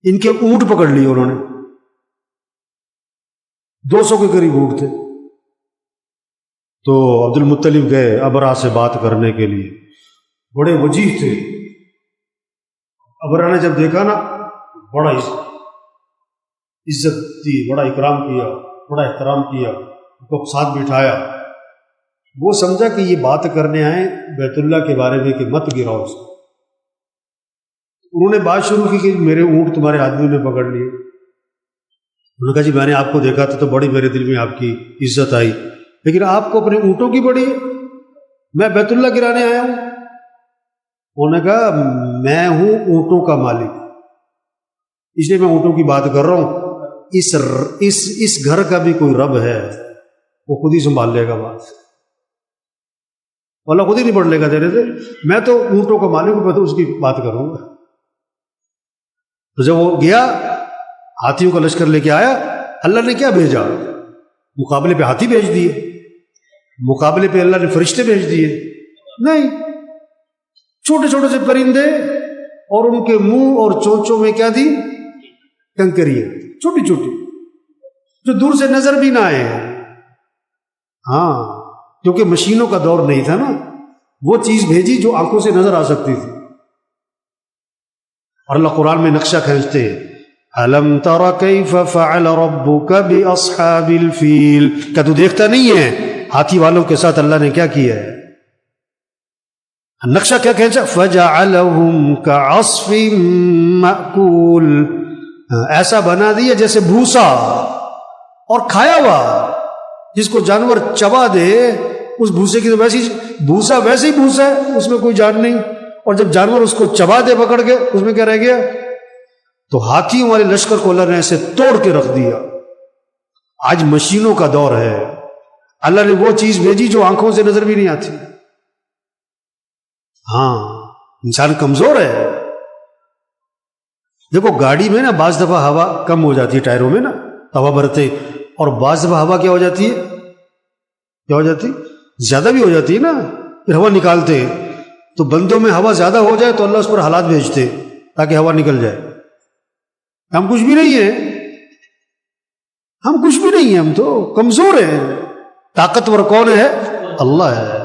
ان کے اونٹ پکڑ لیے انہوں نے، 200 کے قریب اونٹ تھے۔ تو عبد المطلب گئے ابرہ سے بات کرنے کے لیے، بڑے وجیح تھے۔ ابرہ نے جب دیکھا نا، بڑا عزت دی، بڑا اکرام کیا، بڑا احترام کیا، ان کو ساتھ بٹھایا۔ وہ سمجھا کہ یہ بات کرنے آئے بیت اللہ کے بارے میں کہ مت گراؤ اس کو۔ انہوں نے بات شروع کی کہ میرے اونٹ تمہارے آدمی نے پکڑ لیے۔ انہوں نے کہا جی میں نے آپ کو دیکھا تھا تو بڑی میرے دل میں آپ کی عزت آئی، لیکن آپ کو اپنے اونٹوں کی بڑی ہے، میں بیت اللہ گرانے آیا ہوں۔ انہوں نے کہا میں ہوں اونٹوں کا مالک، اس لیے میں اونٹوں کی بات کر رہا ہوں۔ اس گھر کا بھی کوئی رب ہے، وہ خود ہی سنبھال لے گا بات، اللہ خود ہی نہیں پڑھ لے گا تیرے سے، میں تو اونٹوں کا مالک ہوں، میں تو اس کی بات کروں گا۔ تو جب وہ گیا ہاتھیوں کا لشکر لے کے آیا، اللہ نے کیا بھیجا؟ مقابلے پہ ہاتھی بھیج دیے؟ مقابلے پہ اللہ نے فرشتے بھیج دیے؟ نہیں، چھوٹے چھوٹے سے پرندے، اور ان کے منہ اور چونچوں میں کیا دی؟ کنکریاں، چھوٹی چھوٹی، جو دور سے نظر بھی نہ آئے۔ ہاں، کیونکہ مشینوں کا دور نہیں تھا نا، وہ چیز بھیجی جو آنکھوں سے نظر آ سکتی تھی۔ اور اللہ قرآن میں نقشہ کھینچتے ہیں، أَلَمْ تَرَ كَيْفَ فَعَلَ رَبُّكَ بِأَصْحَابِ الْفِيلِ، کیا تو دیکھتا نہیں ہے ہاتھی والوں کے ساتھ اللہ نے کیا کیا ہے؟ نقشہ کیا کھینچا؟ فَجَعَلَهُمْ كَعَصْفٍ مَأْكُولٍ، ایسا بنا دیا جیسے بھوسا اور کھایا ہوا، جس کو جانور چبا دے اس بھوسے کی، تو ویسی بھوسا ویسے ہی بھوسا ہے، اس میں کوئی جان نہیں، اور جب جانور اس کو چبا دے پکڑ کے، اس میں کیا رہ گیا؟ تو ہاتھیوں والے لشکر کو اللہ نے ایسے توڑ کے رکھ دیا۔ آج مشینوں کا دور ہے، اللہ نے وہ چیز بھیجی جو آنکھوں سے نظر بھی نہیں آتی۔ ہاں، انسان کمزور ہے۔ دیکھو گاڑی میں نا بعض دفعہ ہوا کم ہو جاتی ہے، ٹائروں میں نا ہوا بھرتے، اور بعض دفعہ ہوا کیا ہو جاتی ہے؟ کیا ہو جاتی؟ زیادہ بھی ہو جاتی ہے نا، پھر ہوا نکالتے ہیں۔ تو بندوں میں ہوا زیادہ ہو جائے تو اللہ اس پر حالات بھیجتے تاکہ ہوا نکل جائے۔ ہم کچھ بھی نہیں ہیں، ہم کچھ بھی نہیں ہیں، ہم تو کمزور ہیں۔ طاقتور کون ہے؟ اللہ ہے۔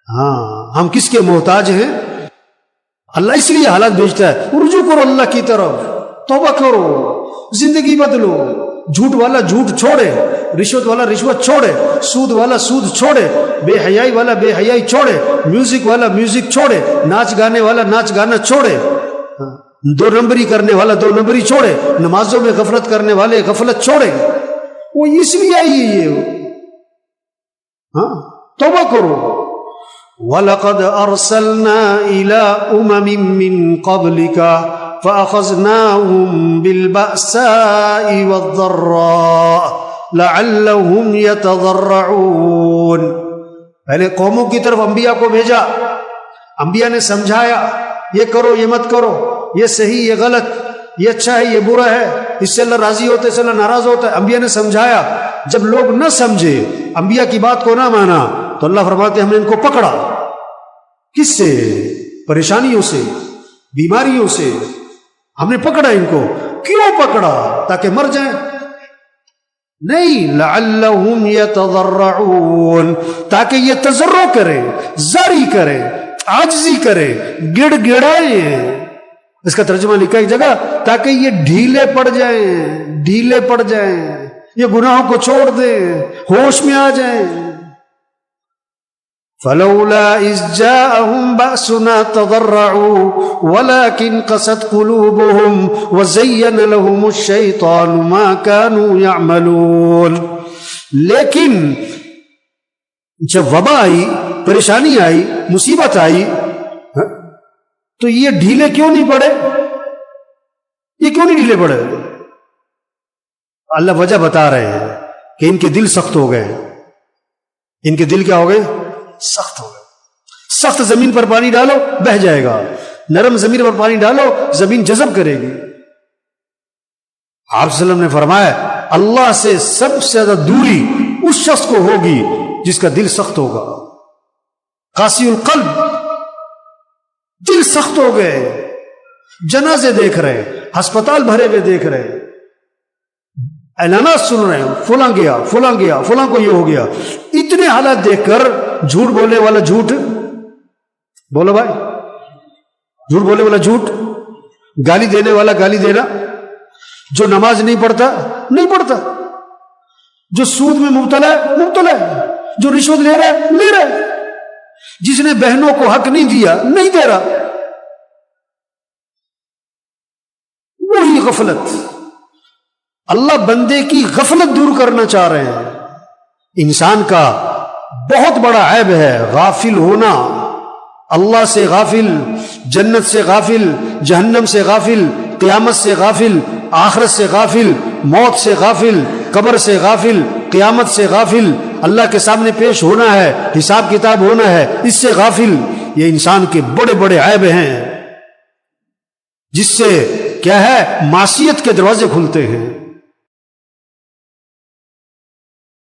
ہاں، ہم کس کے محتاج ہیں؟ اللہ اس لیے حالات بھیجتا ہے۔ رجوع کرو اللہ کی طرف، توبہ کرو، زندگی بدلو۔ جھوٹ والا جھوٹ چھوڑے، رشوت والا رشوت چھوڑے، سود والا سود چھوڑے، بے حیائی والا بے حیائی چھوڑے، میوزک والا میوزک چھوڑے، ناچ گانے والا ناچ گانا چھوڑے، دو نمبری کرنے والا دو نمبری چھوڑے، نمازوں میں غفلت کرنے والے غفلت چھوڑے۔ وہ اس لیے آئی ہے یہ۔ ہاں، توبہ کرو۔ وَلَقَدْ أَرْسَلْنَا إِلَىٰ أُمَمٍ مِّن قَبْلِكَ فَأَخَذْنَاهُمْ بِالْبَأْسَاءِ وَالضَّرَّاءِ لَعَلَّهُمْ يَتَضَرَّعُونَ۔ پہلے قوموں کی طرف انبیاء کو بھیجا، انبیاء نے سمجھایا، یہ کرو یہ مت کرو، یہ صحیح یہ غلط، یہ اچھا ہے یہ برا ہے، اس سے اللہ راضی ہوتا ہے اس سے اللہ ناراض ہوتا ہے۔ انبیاء نے سمجھایا، جب لوگ نہ سمجھے، انبیاء کی بات کو نہ مانا، تو اللہ فرماتے ہیں ہم نے ان کو پکڑا۔ کس سے؟ پریشانیوں سے، بیماریوں سے ہم نے پکڑا ان کو۔ کیوں پکڑا؟ تاکہ مر جائیں؟ نہیں، لعلہم یتضرعون، تاکہ یہ تضرع کریں، زاری کریں، عاجزی کریں، گڑ گڑائیں۔ اس کا ترجمہ لکھا ایک جگہ، تاکہ یہ ڈھیلے پڑ جائیں، ڈھیلے پڑ جائیں، یہ گناہوں کو چھوڑ دیں، ہوش میں آ جائیں۔ فلولا اذ جاءهم بأسنا تضرعوا ولكن قست قلوبهم وزين لهم الشيطان ما كانوا يعملون۔ لیکن جب وبا آئی، پریشانی آئی، مصیبت آئی، تو یہ ڈھیلے کیوں نہیں پڑے؟ یہ کیوں نہیں ڈھیلے پڑے؟ اللہ وجہ بتا رہے ہیں کہ ان کے دل سخت ہو گئے۔ ان کے دل کیا ہو گئے؟ سخت ہو گئے۔ سخت زمین پر پانی ڈالو بہہ جائے گا، نرم زمین پر پانی ڈالو زمین جذب کرے گی۔ آپ صلی اللہ علیہ وسلم نے فرمایا اللہ سے سب سے زیادہ دوری اس شخص کو ہوگی جس کا دل سخت ہوگا۔ قاسی القلب، دل سخت ہو گئے، جنازے دیکھ رہے ہیں، ہسپتال بھرے ہوئے دیکھ رہے ہیں، اعلانات سن رہے ہیں، فلاں گیا، فلاں گیا، فلاں کو یہ ہو گیا. اتنے حالات دیکھ کر جھوٹ بولنے والا جھوٹ بولو بھائی، جھوٹ بولنے والا جھوٹ، گالی دینے والا گالی دینا، جو نماز نہیں پڑھتا نہیں پڑھتا، جو سود میں مبتلا ہے مبتلا ہے، جو رشوت لے رہا ہے لے رہا ہے، جس نے بہنوں کو حق نہیں دیا نہیں دے رہا. وہی غفلت. اللہ بندے کی غفلت دور کرنا چاہ رہے ہیں. انسان کا بہت بڑا عیب ہے غافل ہونا، اللہ سے غافل، جنت سے غافل، جہنم سے غافل، قیامت سے غافل، آخرت سے غافل، موت سے غافل، قبر سے غافل، قیامت سے غافل، اللہ کے سامنے پیش ہونا ہے، حساب کتاب ہونا ہے، اس سے غافل. یہ انسان کے بڑے بڑے عیب ہیں جس سے کیا ہے معصیت کے دروازے کھلتے ہیں.